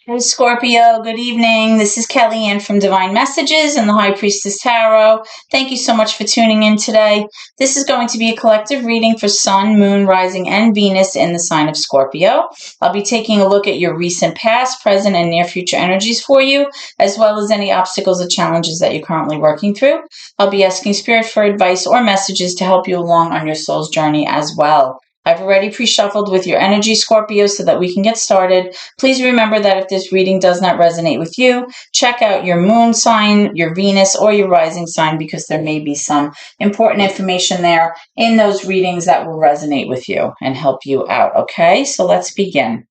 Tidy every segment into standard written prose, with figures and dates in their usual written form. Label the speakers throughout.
Speaker 1: Hey Scorpio, good evening. This is Kellyanne from Divine Messages and the High Priestess Tarot. Thank you so much for tuning in today. This is going to be a collective reading for Sun, Moon, Rising, and Venus in the sign of Scorpio. I'll be taking a look at your recent past, present, and near future energies for you, as well as any obstacles or challenges that you're currently working through. I'll be asking Spirit for advice or messages to help you along on your soul's journey as well. I've already pre-shuffled with your energy, Scorpio, so that we can get started. Please remember that if this reading does not resonate with you, check out your moon sign, your Venus, or your rising sign, because there may be some important information there in those readings that will resonate with you and help you out. Okay, so let's begin.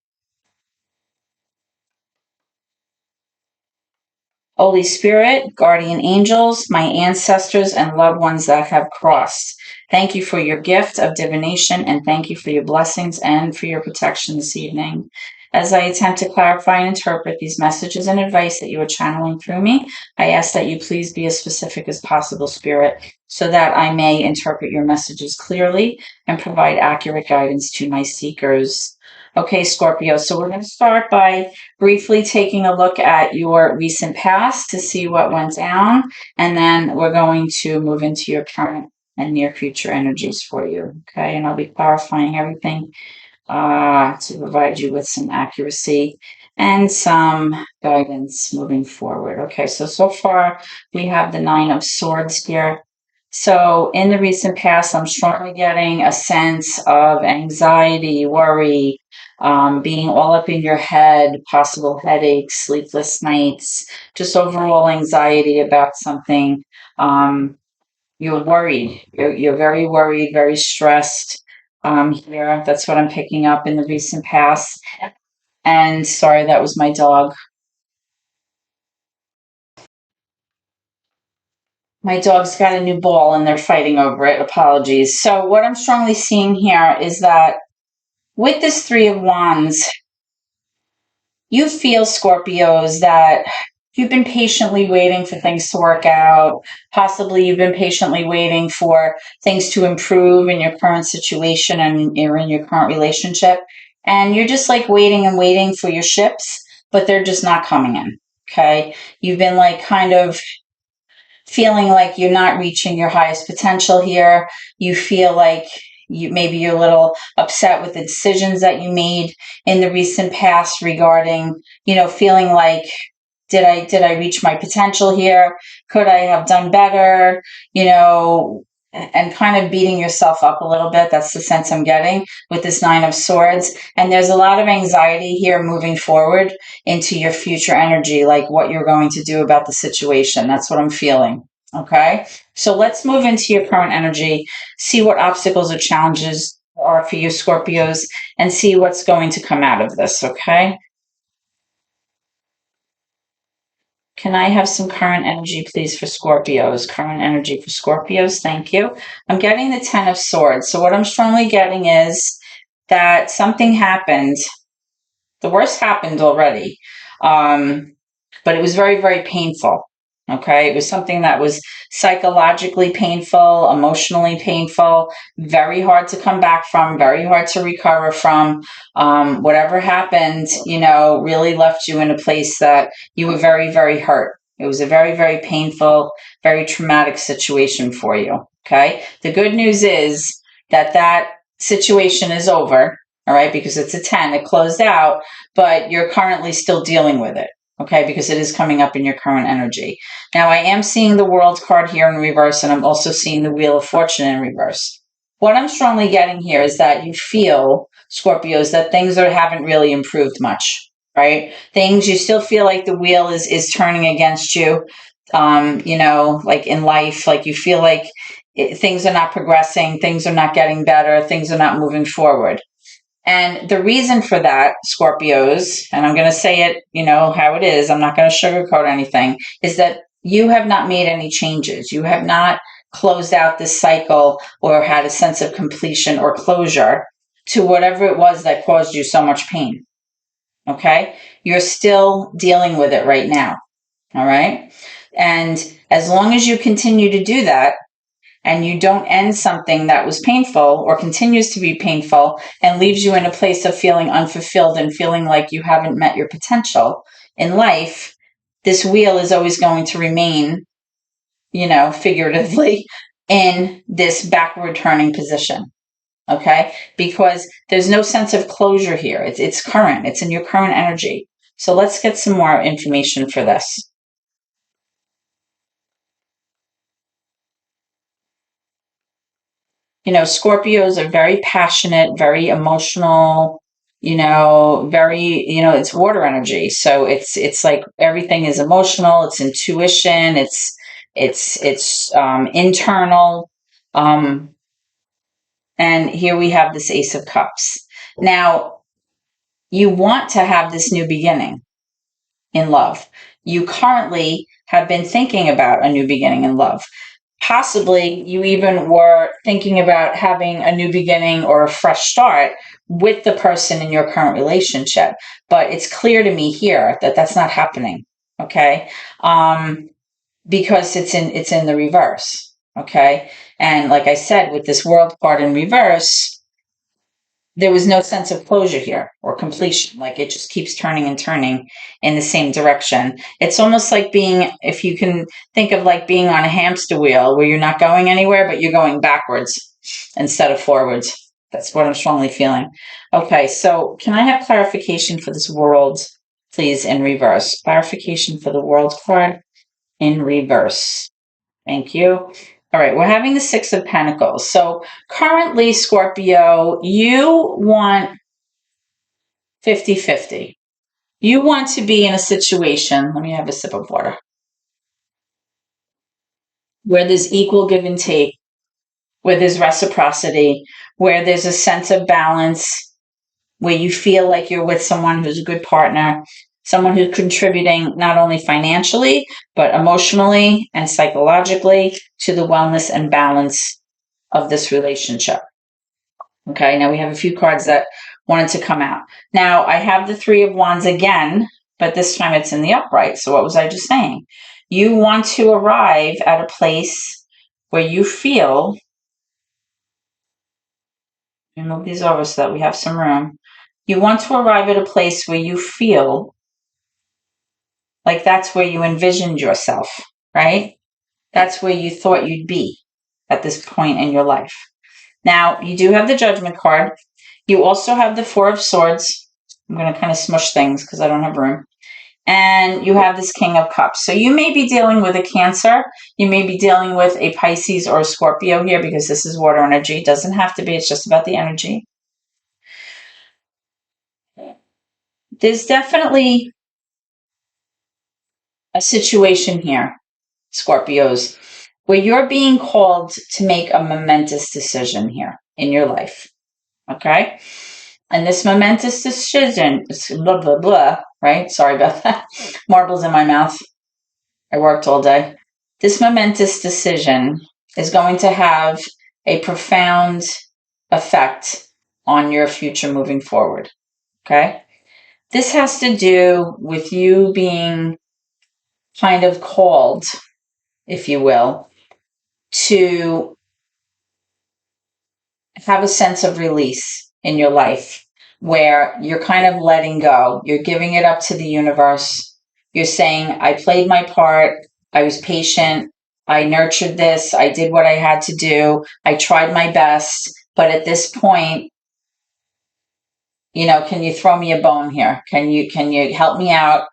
Speaker 1: Holy Spirit, guardian angels, my ancestors, and loved ones that have crossed. Thank you for your gift of divination, and thank you for your blessings and for your protection this evening. As I attempt to clarify and interpret these messages and advice that you are channeling through me, I ask that you please be as specific as possible, Spirit, so that I may interpret your messages clearly and provide accurate guidance to my seekers. Okay, Scorpio, so we're going to start by briefly taking a look at your recent past to see what went down, and then we're going to move into your current and near future energies for you. Okay, and I'll be clarifying everything to provide you with some accuracy and some guidance moving forward. Okay, so far we have the Nine of Swords here. So in the recent past, I'm strongly getting a sense of anxiety, worry, being all up in your head, possible headaches, sleepless nights, just overall anxiety about something. You're worried. You're very worried, very stressed. Here, that's what I'm picking up in the recent past. And sorry, that was my dog. My dog's got a new ball and they're fighting over it. Apologies. So what I'm strongly seeing here is that with this Three of Wands, you feel, Scorpios, that you've been patiently waiting for things to work out. Possibly you've been patiently waiting for things to improve in your current situation and in your current relationship. And you're just like waiting and waiting for your ships, but they're just not coming in. Okay. You've been like kind of feeling like you're not reaching your highest potential here. You feel like you're a little upset with the decisions that you made in the recent past regarding, feeling like, did I reach my potential here? Could I have done better? And kind of beating yourself up a little bit. That's the sense I'm getting with this Nine of Swords. And there's a lot of anxiety here moving forward into your future energy, like what you're going to do about the situation. That's what I'm feeling. Okay. So let's move into your current energy, see what obstacles or challenges are for you, Scorpios, and see what's going to come out of this. Okay. Can I have some current energy, please, for Scorpios? Current energy for Scorpios. Thank you. I'm getting the Ten of Swords. So what I'm strongly getting is that something happened. The worst happened already. But it was very, very painful. Okay. It was something that was psychologically painful, emotionally painful, very hard to come back from, very hard to recover from. Whatever happened, really left you in a place that you were very, very hurt. It was a very, very painful, very traumatic situation for you. Okay. The good news is that situation is over. All right. Because it's a 10, it closed out, but you're currently still dealing with it. Okay, because it is coming up in your current energy. Now, I am seeing the World card here in reverse, and I'm also seeing the Wheel of Fortune in reverse. What I'm strongly getting here is that you feel, Scorpios, that things haven't really improved much, right? You still feel like the wheel is turning against you, like in life, like you feel like things are not progressing, things are not getting better, things are not moving forward. And the reason for that, Scorpios, and I'm going to say it, how it is, I'm not going to sugarcoat anything, is that you have not made any changes. You have not closed out this cycle or had a sense of completion or closure to whatever it was that caused you so much pain. Okay? You're still dealing with it right now. All right? And as long as you continue to do that, and you don't end something that was painful or continues to be painful and leaves you in a place of feeling unfulfilled and feeling like you haven't met your potential in life, this wheel is always going to remain, figuratively, in this backward turning position. Okay? Because there's no sense of closure here. It's current. It's in your current energy. So let's get some more information for this. Scorpios are very passionate, very emotional, very, it's water energy. So it's like everything is emotional, it's intuition, it's internal. And here we have this Ace of Cups. Now, you want to have this new beginning in love. You currently have been thinking about a new beginning in love. Possibly you even were thinking about having a new beginning or a fresh start with the person in your current relationship. But it's clear to me here that that's not happening. Okay. Because it's in the reverse. Okay. And like I said, with this World card in reverse, there was no sense of closure here or completion. Like it just keeps turning and turning in the same direction. It's almost like being, if you can think of like being on a hamster wheel where you're not going anywhere, but you're going backwards instead of forwards. That's what I'm strongly feeling. Okay, so can I have clarification for this World, please, in reverse? Clarification for the World card in reverse. Thank you. All right, we're having the Six of Pentacles. So currently, Scorpio, you want 50-50. You want to be in a situation, let me have a sip of water, where there's equal give and take, where there's reciprocity, where there's a sense of balance, where you feel like you're with someone who's a good partner, someone who's contributing not only financially, but emotionally and psychologically to the wellness and balance of this relationship. Okay, now we have a few cards that wanted to come out. Now I have the Three of Wands again, but this time it's in the upright. So what was I just saying? You want to arrive at a place where you feel, move these over so that we have some room. You want to arrive at a place where you feel like that's where you envisioned yourself, right? That's where you thought you'd be at this point in your life. Now, you do have the Judgment card. You also have the Four of Swords. I'm going to kind of smush things because I don't have room. And you have this King of Cups. So you may be dealing with a Cancer. You may be dealing with a Pisces or a Scorpio here because this is water energy. It doesn't have to be. It's just about the energy. There's definitely a situation here, Scorpios, where you're being called to make a momentous decision here in your life. Okay? And this momentous decision, blah, blah, blah, right? Sorry about that. Marbles in my mouth. I worked all day. This momentous decision is going to have a profound effect on your future moving forward. Okay? This has to do with you being kind of called, if you will, to have a sense of release in your life where you're kind of letting go. You're giving it up to the universe. You're saying, I played my part. I was patient. I nurtured this. I did what I had to do. I tried my best. But at this point, can you throw me a bone here? Can you help me out?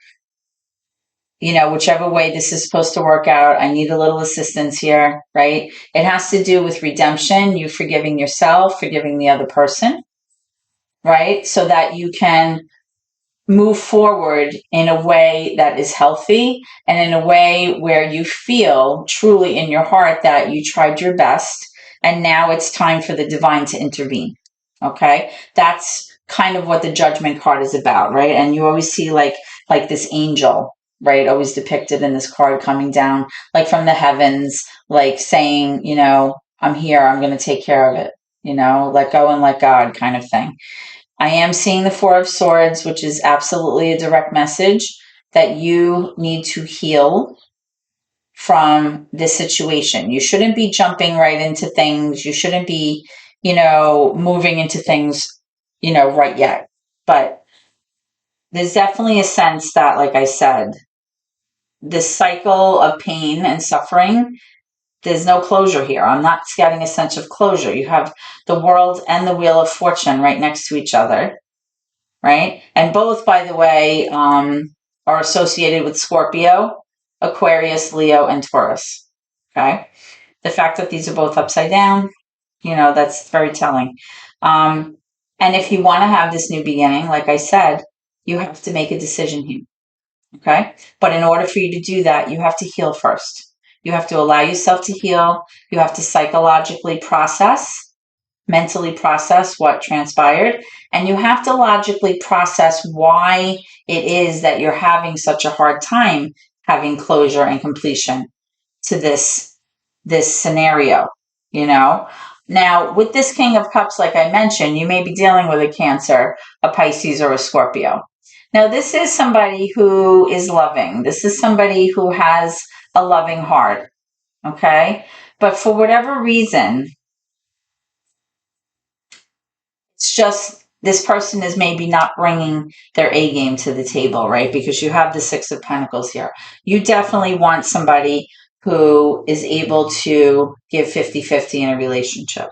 Speaker 1: Whichever way this is supposed to work out, I need a little assistance here, right? It has to do with redemption, you forgiving yourself, forgiving the other person, right? So that you can move forward in a way that is healthy and in a way where you feel truly in your heart that you tried your best and now it's time for the divine to intervene. Okay? That's kind of what the Judgment card is about, right? And you always see like this angel, right? Always depicted in this card coming down like from the heavens, like saying, I'm here, I'm going to take care of it, let go and let God kind of thing. I am seeing the Four of Swords, which is absolutely a direct message that you need to heal from this situation. You shouldn't be jumping right into things. You shouldn't be, moving into things, right yet. But there's definitely a sense that, like I said, this cycle of pain and suffering, there's no closure here. I'm not getting a sense of closure. You have the world and the wheel of fortune right next to each other, right? And both, by the way, are associated with Scorpio, Aquarius, Leo, and Taurus. Okay. The fact that these are both upside down, that's very telling. And if you want to have this new beginning, like I said, you have to make a decision here. Okay. But in order for you to do that, you have to heal first. You have to allow yourself to heal. You have to psychologically process, mentally process what transpired, and you have to logically process why it is that you're having such a hard time having closure and completion to this scenario, Now, with this King of Cups, like I mentioned, you may be dealing with a Cancer, a Pisces, or a Scorpio. Now, this is somebody who is loving. This is somebody who has a loving heart, okay? But for whatever reason, it's just this person is maybe not bringing their A game to the table, right? Because you have the Six of Pentacles here. You definitely want somebody who is able to give 50-50 in a relationship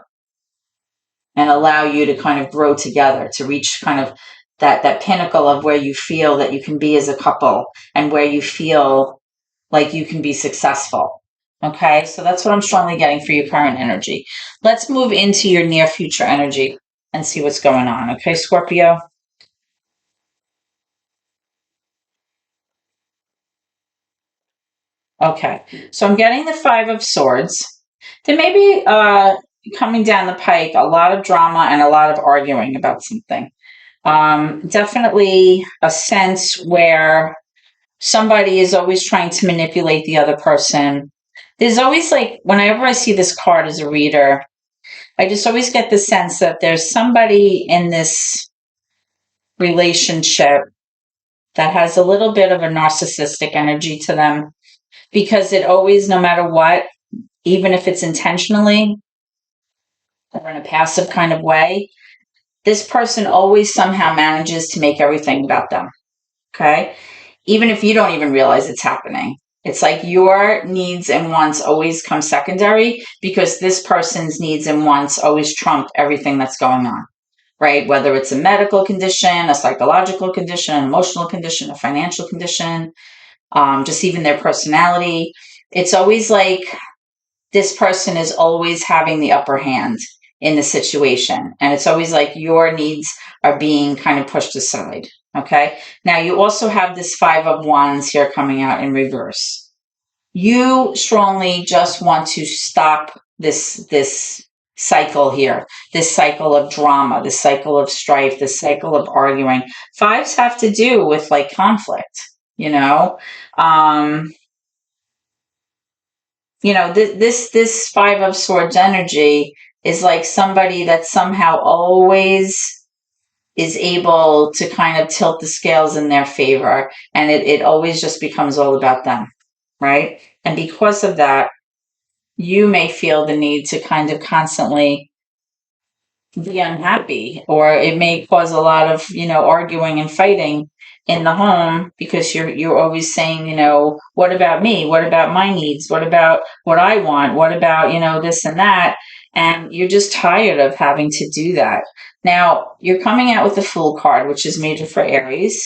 Speaker 1: and allow you to kind of grow together, to reach kind of that pinnacle of where you feel that you can be as a couple and where you feel like you can be successful. Okay, so that's what I'm strongly getting for your current energy. Let's move into your near future energy and see what's going on. Okay, Scorpio? Okay, so I'm getting the Five of Swords. There may be coming down the pike a lot of drama and a lot of arguing about something. Definitely a sense where somebody is always trying to manipulate the other person. There's always like, whenever I see this card as a reader, I just always get the sense that there's somebody in this relationship that has a little bit of a narcissistic energy to them because it always, no matter what, even if it's intentionally or in a passive kind of way, this person always somehow manages to make everything about them. Okay. Even if you don't even realize it's happening. It's like your needs and wants always come secondary because this person's needs and wants always trump everything that's going on, right? Whether it's a medical condition, a psychological condition, an emotional condition, a financial condition, just even their personality. It's always like this person is always having the upper hand in the situation. And it's always like your needs are being kind of pushed aside. Okay. Now you also have this Five of Wands here coming out in reverse. You strongly just want to stop this cycle here, this cycle of drama, this cycle of strife, this cycle of arguing. Fives have to do with like conflict, you know. Um, this Five of Swords energy is like somebody that somehow always is able to kind of tilt the scales in their favor, and it always just becomes all about them, right? And because of that, you may feel the need to kind of constantly be unhappy, or it may cause a lot of arguing and fighting in the home because you're always saying, what about me, what about my needs, what about what I want, what about this and that, and you're just tired of having to do that. Now you're coming out with the Fool card, which is major for Aries.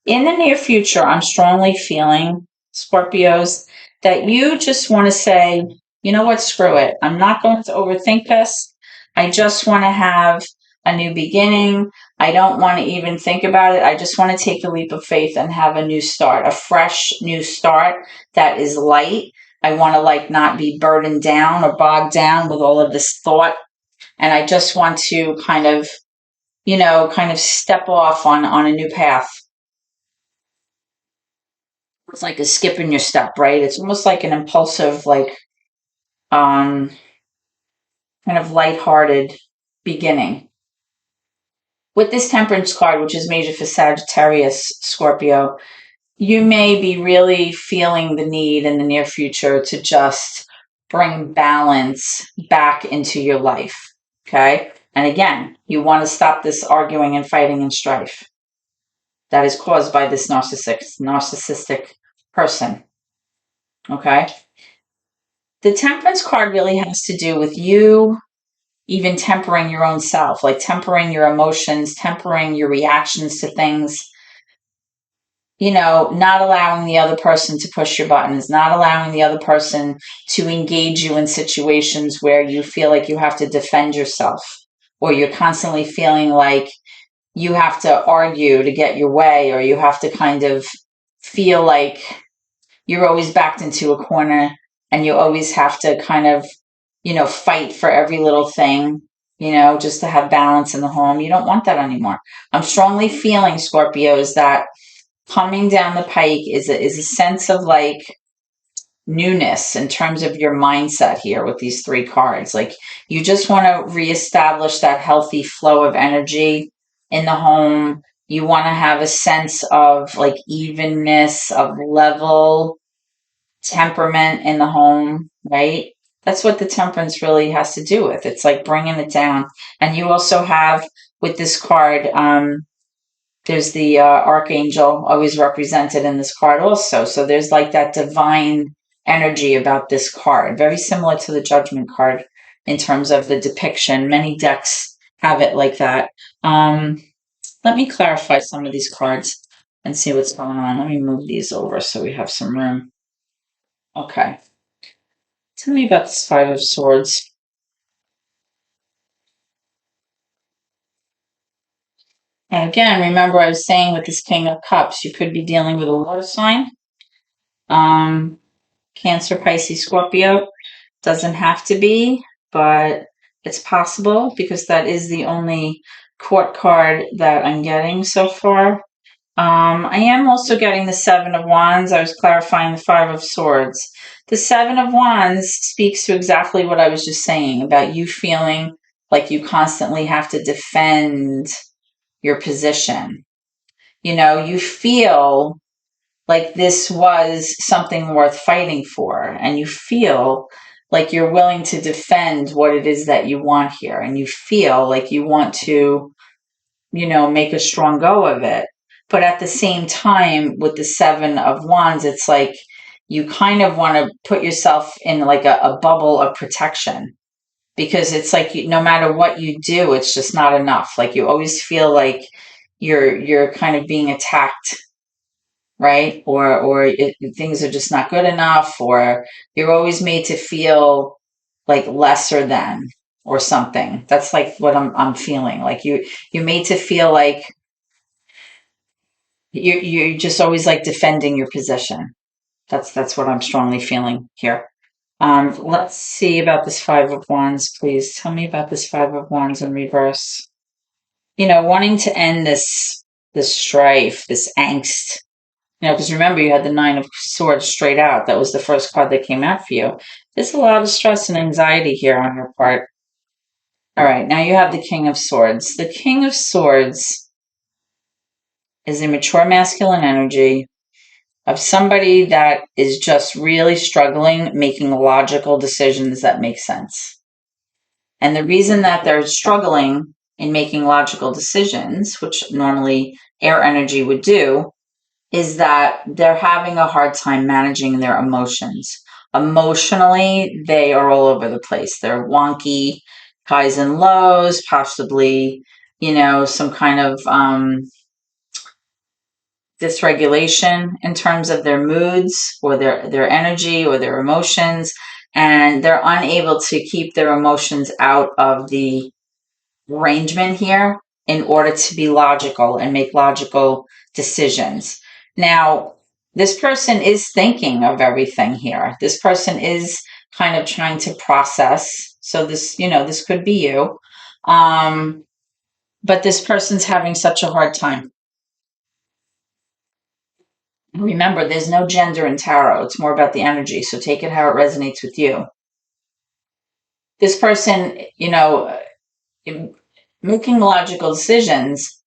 Speaker 1: In the near future, I'm strongly feeling, Scorpios, that you just want to say, you know what, screw it. I'm not going to overthink this. I just want to have a new beginning. I don't want to even think about it. I just want to take a leap of faith and have a new start, a fresh new start that is light. I want to like not be burdened down or bogged down with all of this thought. And I just want to kind of, step off on a new path. It's like a skip in your step, right? It's almost like an impulsive, like, um, kind of lighthearted beginning. With this Temperance card, which is major for Sagittarius, Scorpio, you may be really feeling the need in the near future to just bring balance back into your life. Okay. And again, you want to stop this arguing and fighting and strife that is caused by this narcissistic person. Okay. The temperance card really has to do with you even tempering your own self, like tempering your emotions, tempering your reactions to things, not allowing the other person to push your buttons, not allowing the other person to engage you in situations where you feel like you have to defend yourself, or you're constantly feeling like you have to argue to get your way, or you have to kind of feel like you're always backed into a corner and you always have to kind of, fight for every little thing, just to have balance in the home. You don't want that anymore. I'm strongly feeling, Scorpios, that coming down the pike is a sense of like newness in terms of your mindset here with these three cards. Like you just want to reestablish that healthy flow of energy in the home. You want to have a sense of like evenness, of level temperament in the home, right? That's what the temperance really has to do with. It's like bringing it down. And you also have with this card, there's the archangel always represented in this card also. So there's like that divine energy about this card, very similar to the judgment card in terms of the depiction. Many decks have it like that. Let me clarify some of these cards and see what's going on. Let me move these over so we have some room. Okay. Tell me about this Five of Swords. And again, remember I was saying with this King of Cups, you could be dealing with a water sign. Cancer, Pisces, Scorpio. Doesn't have to be, but it's possible because that is the only court card that I'm getting so far. I am also getting the Seven of Wands. I was clarifying the Five of Swords. The Seven of Wands speaks to exactly what I was just saying about you feeling like you constantly have to defend your position. You feel like this was something worth fighting for, and you feel like you're willing to defend what it is that you want here, and you feel like you want to make a strong go of it. But at the same time, with the Seven of Wands, it's like you kind of want to put yourself in like a bubble of protection, because it's like no matter what you do, it's just not enough. Like you always feel like you're kind of being attacked, right? Or things are just not good enough, or you're always made to feel like lesser than or something. That's like what I'm feeling. Like you're made to feel like you're just always like defending your position. That's what I'm strongly feeling here. Let's see about this Five of Wands, please. Tell me about this Five of Wands in reverse. Wanting to end this strife, this angst. Because remember you had the Nine of Swords straight out. That was the first card that came out for you. There's a lot of stress and anxiety here on your part. All right, now you have the King of Swords. The King of Swords is a mature masculine energy of somebody that is just really struggling making logical decisions that make sense. And the reason that they're struggling in making logical decisions, which normally air energy would do, is that they're having a hard time managing their emotions. Emotionally, they are all over the place. They're wonky, highs and lows, possibly, some kind of dysregulation in terms of their moods or their energy or their emotions. And they're unable to keep their emotions out of the arrangement here in order to be logical and make logical decisions. Now, this person is thinking of everything here. This person is kind of trying to process. So this could be you. But this person's having such a hard time. Remember, there's no gender in tarot. It's more about the energy. So take it how it resonates with you. This person, making logical decisions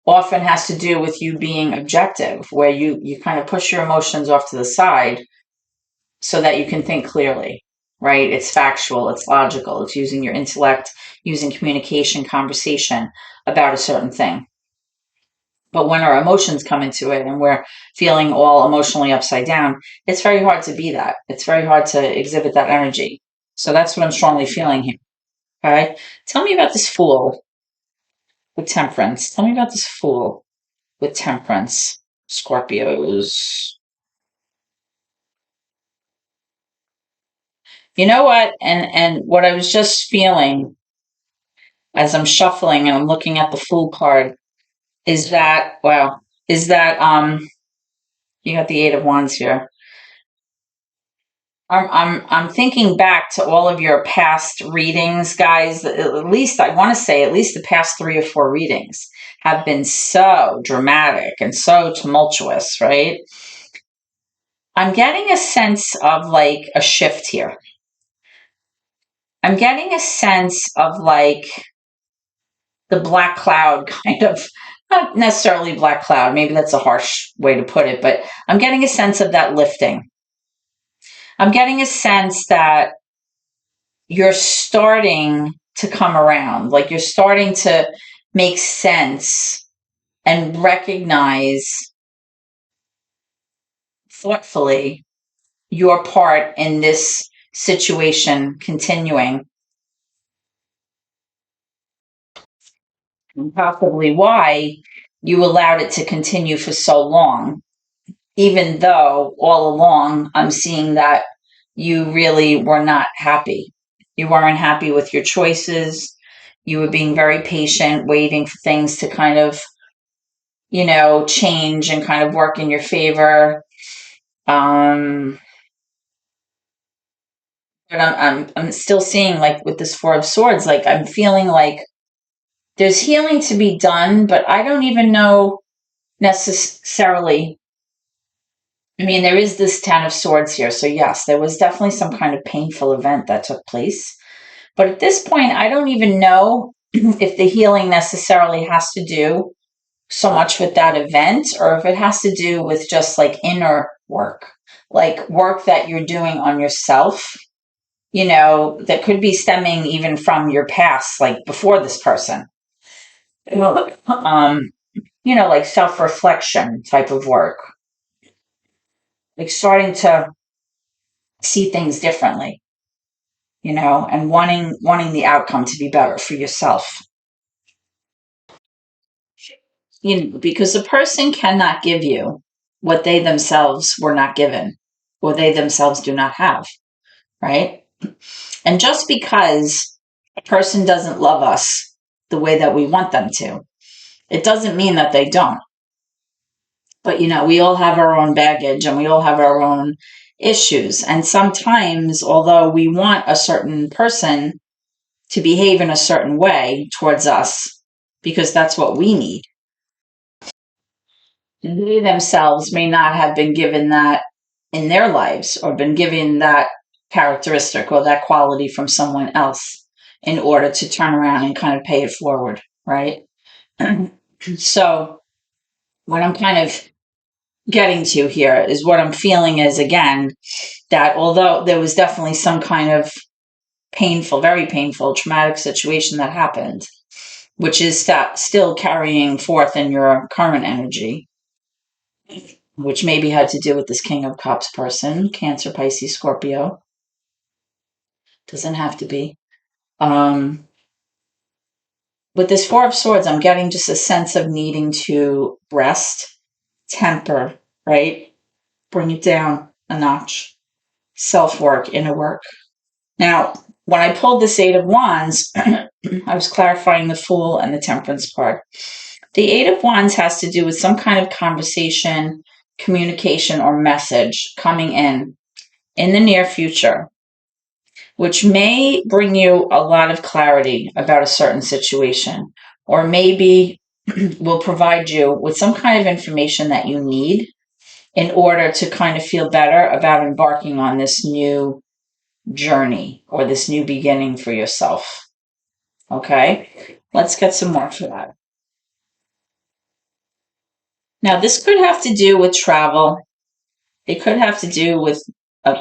Speaker 1: often has to do with you being objective, where you kind of push your emotions off to the side so that you can think clearly, right? It's factual, it's logical, it's using your intellect, using communication, conversation about a certain thing. But when our emotions come into it and we're feeling all emotionally upside down, it's very hard to be that. It's very hard to exhibit that energy. So that's what I'm strongly feeling here. Okay. Tell me about this fool with temperance. Tell me about this fool with temperance. Scorpios. You know what? And what I was just feeling as I'm shuffling and I'm looking at the fool card is that, well, is that you got the Eight of Wands here. I'm thinking back to all of your past readings, guys. At least I want to say at least the past 3 or 4 readings have been so dramatic and so tumultuous, right? I'm getting a sense of like a shift here. I'm getting a sense of like the black cloud kind of, not necessarily black cloud, maybe that's a harsh way to put it, but I'm getting a sense of that lifting. I'm getting a sense that you're starting to come around, like you're starting to make sense and recognize thoughtfully your part in this situation continuing, and possibly why you allowed it to continue for so long, even though all along I'm seeing that you really were not happy. You weren't happy with your choices. You were being very patient, waiting for things to kind of, change and kind of work in your favor. Um, but I'm still seeing, like, with this Four of Swords, like I'm feeling like there's healing to be done, but I don't even know necessarily. I mean, there is this Ten of Swords here. So, yes, there was definitely some kind of painful event that took place. But at this point, I don't even know if the healing necessarily has to do so much with that event or if it has to do with just like inner work, like work that you're doing on yourself, that could be stemming even from your past, like before this person. Um, like self-reflection type of work, like starting to see things differently, and wanting the outcome to be better for yourself. Because a person cannot give you what they themselves were not given or they themselves do not have, right? And just because a person doesn't love us the way that we want them to, it doesn't mean that they don't. But, we all have our own baggage and we all have our own issues. And sometimes, although we want a certain person to behave in a certain way towards us, because that's what we need, they themselves may not have been given that in their lives or been given that characteristic or that quality from someone else in order to turn around and kind of pay it forward, right? So, what I'm kind of getting to here is what I'm feeling is, again, that although there was definitely some kind of painful, very painful, traumatic situation that happened, which is still carrying forth in your current energy, which maybe had to do with this King of Cups person, Cancer, Pisces, Scorpio. Doesn't have to be. With this Four of Swords, I'm getting just a sense of needing to rest, temper, right? Bring it down a notch. Self-work, inner work. Now, when I pulled this Eight of Wands, I was clarifying the Fool and the Temperance part. The Eight of Wands has to do with some kind of conversation, communication, or message coming in the near future, which may bring you a lot of clarity about a certain situation, or maybe will provide you with some kind of information that you need in order to kind of feel better about embarking on this new journey or this new beginning for yourself. Okay? Let's get some more for that. Now, this could have to do with travel. It could have to do with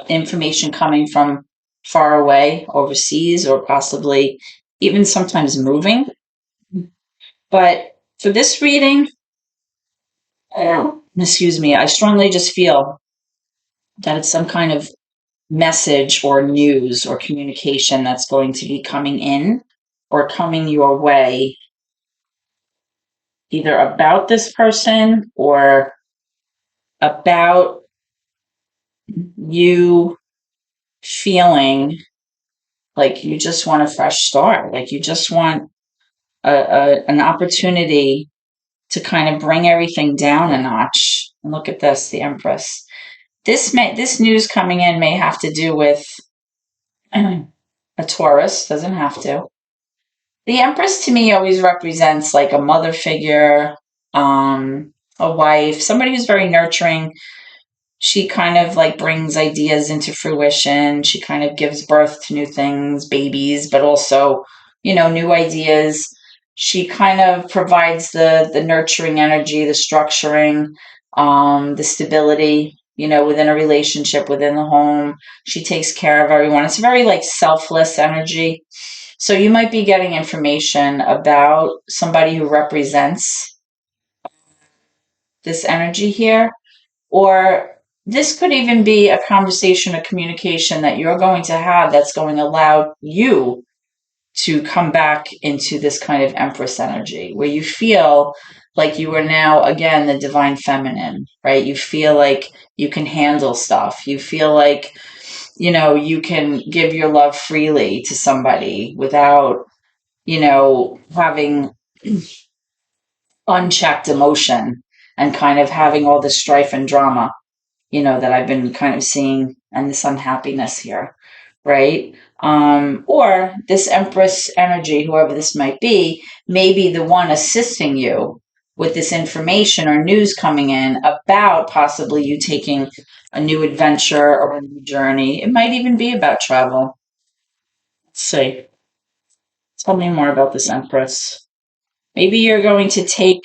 Speaker 1: information coming from far away, overseas, or possibly even sometimes moving. But for this reading, excuse me, I strongly just feel that it's some kind of message or news or communication that's going to be coming in or coming your way, either about this person or about you feeling like you just want a fresh start, like you just want an opportunity to kind of bring everything down a notch. And look at this, the Empress. This news coming in may have to do with a Taurus, doesn't have to. The Empress to me always represents like a mother figure, a wife, somebody who's very nurturing. She kind of like brings ideas into fruition. She kind of gives birth to new things, babies, but also, new ideas. She kind of provides the nurturing energy, the structuring, the stability, within a relationship, within the home. She takes care of everyone. It's a very like selfless energy. So you might be getting information about somebody who represents this energy here, or this could even be a conversation, a communication that you're going to have that's going to allow you to come back into this kind of Empress energy where you feel like you are now, again, the divine feminine, right? You feel like you can handle stuff. You feel like, you can give your love freely to somebody without, having unchecked emotion and kind of having all this strife and drama, that I've been kind of seeing, and this unhappiness here, right? Or this Empress energy, whoever this might be, may be the one assisting you with this information or news coming in about possibly you taking a new adventure or a new journey. It might even be about travel. Let's see. Tell me more about this Empress. Maybe you're going to take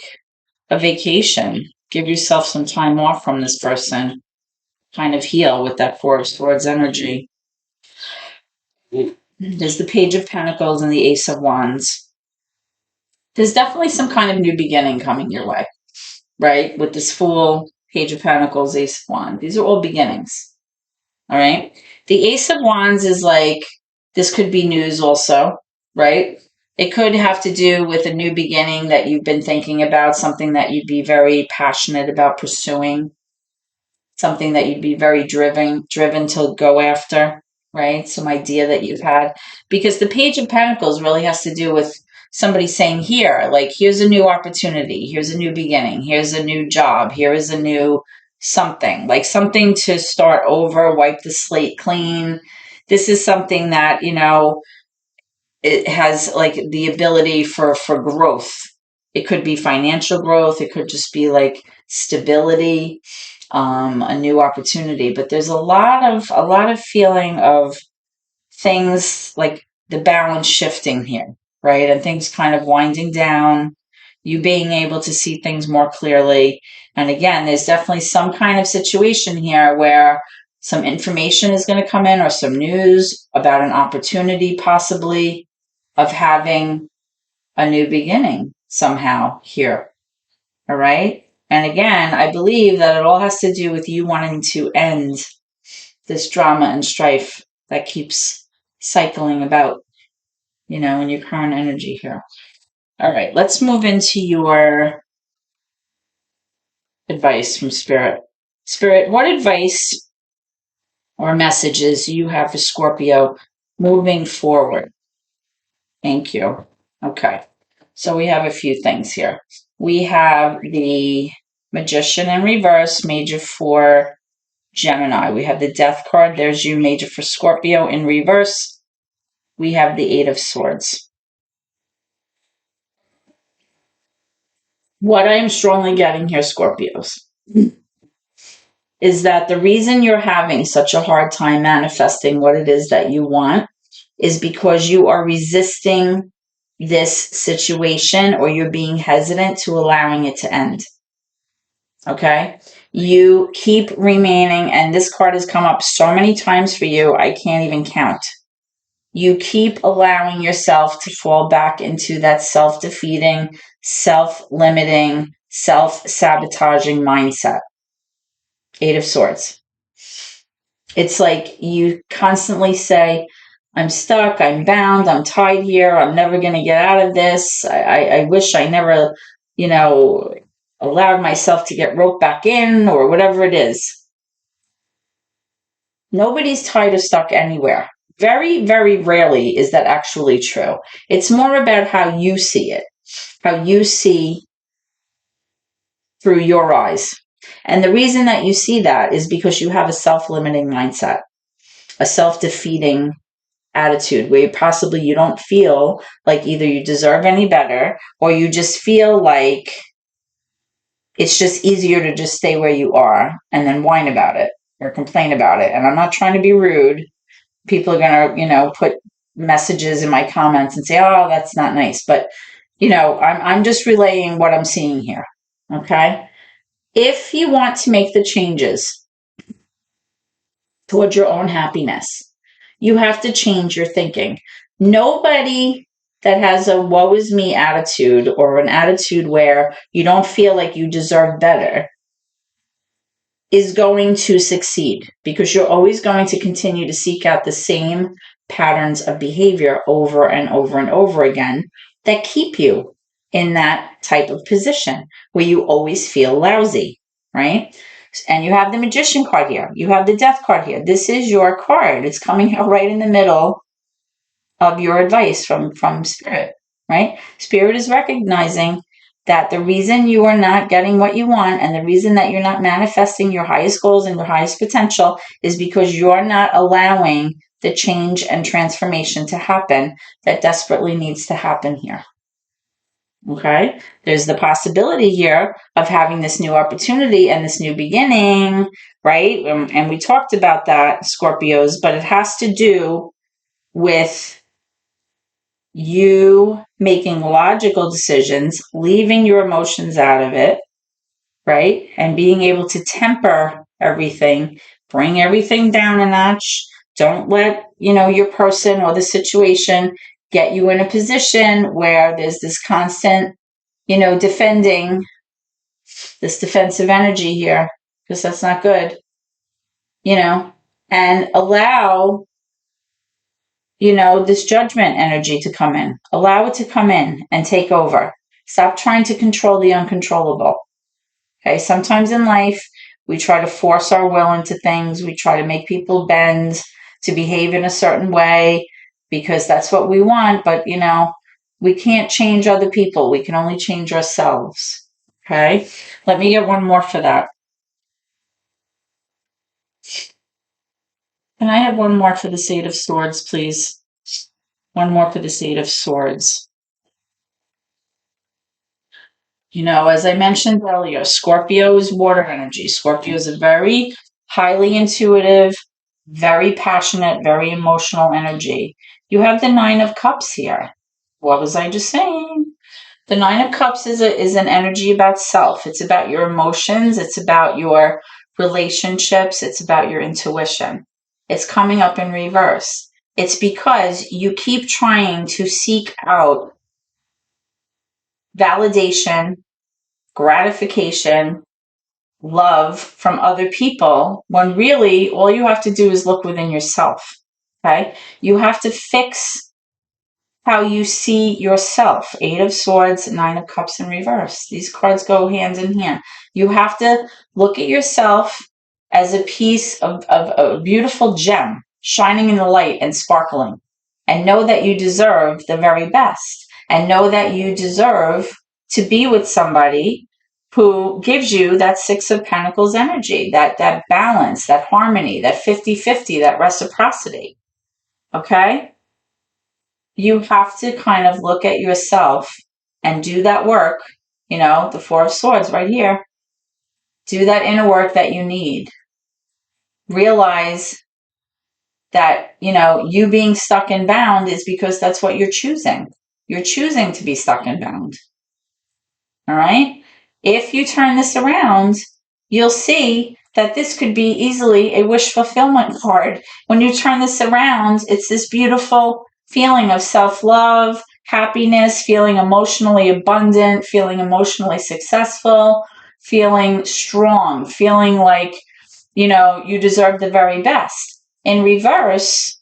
Speaker 1: a vacation, give yourself some time off from this person, kind of heal with that Four of Swords energy. There's the Page of Pentacles and the Ace of Wands. There's definitely some kind of new beginning coming your way, right? With this Fool, Page of Pentacles, Ace of Wands. These are all beginnings, all right? The Ace of Wands is like, this could be news also, right? It could have to do with a new beginning that you've been thinking about, something that you'd be very passionate about pursuing, something that you'd be very driven to go after, right? Some idea that you've had. Because the Page of Pentacles really has to do with somebody saying, here, like, here's a new opportunity, here's a new beginning, here's a new job, here is a new something, like something to start over, wipe the slate clean. This is something that, it has like the ability for growth. It could be financial growth, it could just be like stability, a new opportunity. But there's a lot of feeling of things like the balance shifting here, right? And things kind of winding down, you being able to see things more clearly. And again, there's definitely some kind of situation here where some information is going to come in or some news about an opportunity possibly of having a new beginning somehow here. All right. And again, I believe that it all has to do with you wanting to end this drama and strife that keeps cycling about, in your current energy here. All right. Let's move into your advice from Spirit. Spirit, what advice or messages do you have for Scorpio moving forward? Thank you. Okay. So we have a few things here. We have the Magician in reverse, major for Gemini. We have the Death card. There's you, major for Scorpio in reverse. We have the Eight of Swords. What I am strongly getting here, Scorpios, is that the reason you're having such a hard time manifesting what it is that you want is because you are resisting this situation or you're being hesitant to allowing it to end. Okay? You keep remaining, and this card has come up so many times for you, I can't even count. You keep allowing yourself to fall back into that self-defeating, self-limiting, self-sabotaging mindset. Eight of Swords. It's like you constantly say, I'm stuck, I'm bound, I'm tied here, I'm never going to get out of this. I wish I never, allowed myself to get roped back in, or whatever it is. Nobody's tied or stuck anywhere. Very, very rarely is that actually true. It's more about how you see it, how you see through your eyes. And the reason that you see that is because you have a self-limiting mindset, a self-defeating attitude where possibly you don't feel like either you deserve any better, or you just feel like it's just easier to just stay where you are and then whine about it or complain about it. And I'm not trying to be rude. People are going to, put messages in my comments and say, oh, that's not nice. But, I'm just relaying what I'm seeing here. Okay. If you want to make the changes towards your own happiness, you have to change your thinking. Nobody that has a woe is me attitude, or an attitude where you don't feel like you deserve better, is going to succeed, because you're always going to continue to seek out the same patterns of behavior over and over and over again that keep you in that type of position where you always feel lousy, right? And you have the Magician card here. You have the Death card here. This is your card. It's coming out right in the middle of your advice from Spirit, right? Spirit is recognizing that the reason you are not getting what you want, and the reason that you're not manifesting your highest goals and your highest potential, is because you're not allowing the change and transformation to happen that desperately needs to happen here. Okay? There's the possibility here of having this new opportunity and this new beginning, right? And we talked about that, Scorpios, but it has to do with you making logical decisions, leaving your emotions out of it, right? And being able to temper everything, bring everything down a notch. Don't let, your person or the situation get you in a position where there's this constant, defending, this defensive energy here, because that's not good, and allow, this judgment energy to come in. Allow it to come in and take over. Stop trying to control the uncontrollable. Okay, sometimes in life, we try to force our will into things. We try to make people bend to behave in a certain way because that's what we want. But, we can't change other people. We can only change ourselves. Okay, let me get one more for that. Can I have one more for the Eight of Swords, please? One more for the Eight of Swords. As I mentioned earlier, Scorpio is water energy. Scorpio is a very highly intuitive, very passionate, very emotional energy. You have the Nine of Cups here. What was I just saying? The Nine of Cups is an energy about self. It's about your emotions. It's about your relationships. It's about your intuition. It's coming up in reverse. It's because you keep trying to seek out validation, gratification, love from other people, when really all you have to do is look within yourself. Okay? You have to fix how you see yourself. Eight of Swords, Nine of Cups in reverse. These cards go hand in hand. You have to look at yourself as a piece of a beautiful gem shining in the light and sparkling, and know that you deserve the very best, and know that you deserve to be with somebody who gives you that Six of Pentacles energy, that balance, that harmony, that 50-50, that reciprocity. Okay? You have to kind of look at yourself and do that work, the Four of Swords right here. Do that inner work that you need. Realize that, you being stuck and bound is because that's what you're choosing. You're choosing to be stuck and bound. All right? If you turn this around you'll see that this could be easily a wish fulfillment card. When you turn this around, it's this beautiful feeling of self-love, happiness, feeling emotionally abundant, feeling emotionally successful, feeling strong, feeling like, you know, you deserve the very best. In reverse,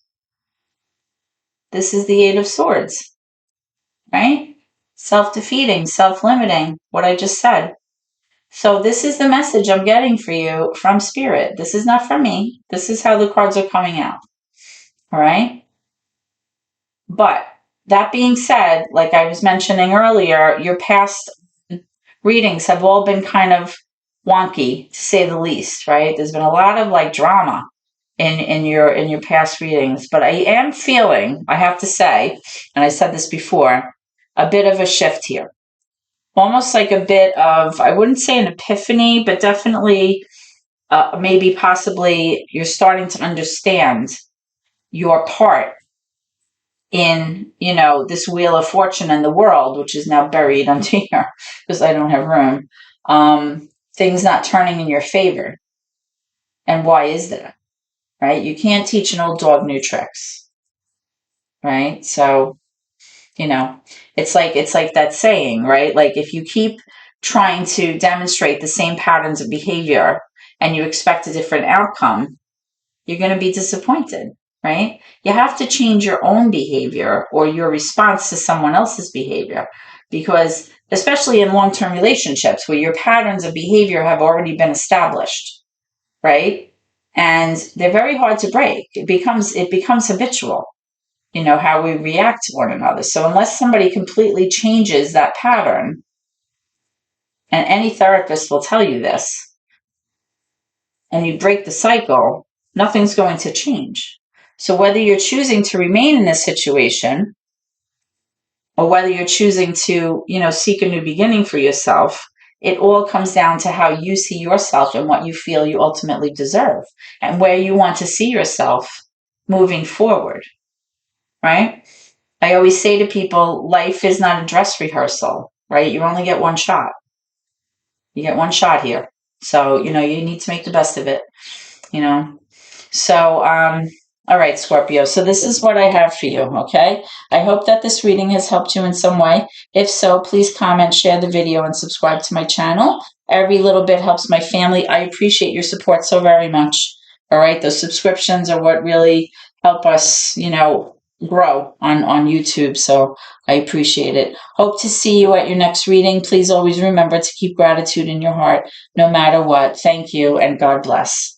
Speaker 1: this is the Eight of Swords, right? Self-defeating, self-limiting, what I just said. So this is the message I'm getting for you from Spirit. This is not from me. This is how the cards are coming out. All right? But that being said, like I was mentioning earlier, your past readings have all been kind of wonky, to say the least, right? There's been a lot of like drama in your past readings, but I am feeling, I have to say, and I said this before, a bit of a shift here. Almost like a bit of, I wouldn't say an epiphany, but definitely maybe possibly you're starting to understand your part in, you know, this wheel of fortune in the world, which is now buried under here because I don't have room. Things not turning in your favor. And why is that? Right? You can't teach an old dog new tricks. Right? So, you know, it's like that saying, right? Like if you keep trying to demonstrate the same patterns of behavior and you expect a different outcome, you're going to be disappointed, right? You have to change your own behavior or your response to someone else's behavior, because especially in long-term relationships where your patterns of behavior have already been established, right? And they're very hard to break. It becomes habitual, you know, how we react to one another. So unless somebody completely changes that pattern, and any therapist will tell you this, and you break the cycle, nothing's going to change. So whether you're choosing to remain in this situation or whether you're choosing to, you know, seek a new beginning for yourself, it all comes down to how you see yourself and what you feel you ultimately deserve and where you want to see yourself moving forward, right? I always say to people, life is not a dress rehearsal, right? You only get one shot. You get one shot here. So, you know, you need to make the best of it, you know. So, all right, Scorpio. So this is what I have for you, okay? I hope that this reading has helped you in some way. If so, please comment, share the video, and subscribe to my channel. Every little bit helps my family. I appreciate your support so very much. All right, those subscriptions are what really help us, you know, grow on YouTube. So I appreciate it. Hope to see you at your next reading. Please always remember to keep gratitude in your heart, no matter what. Thank you, and God bless.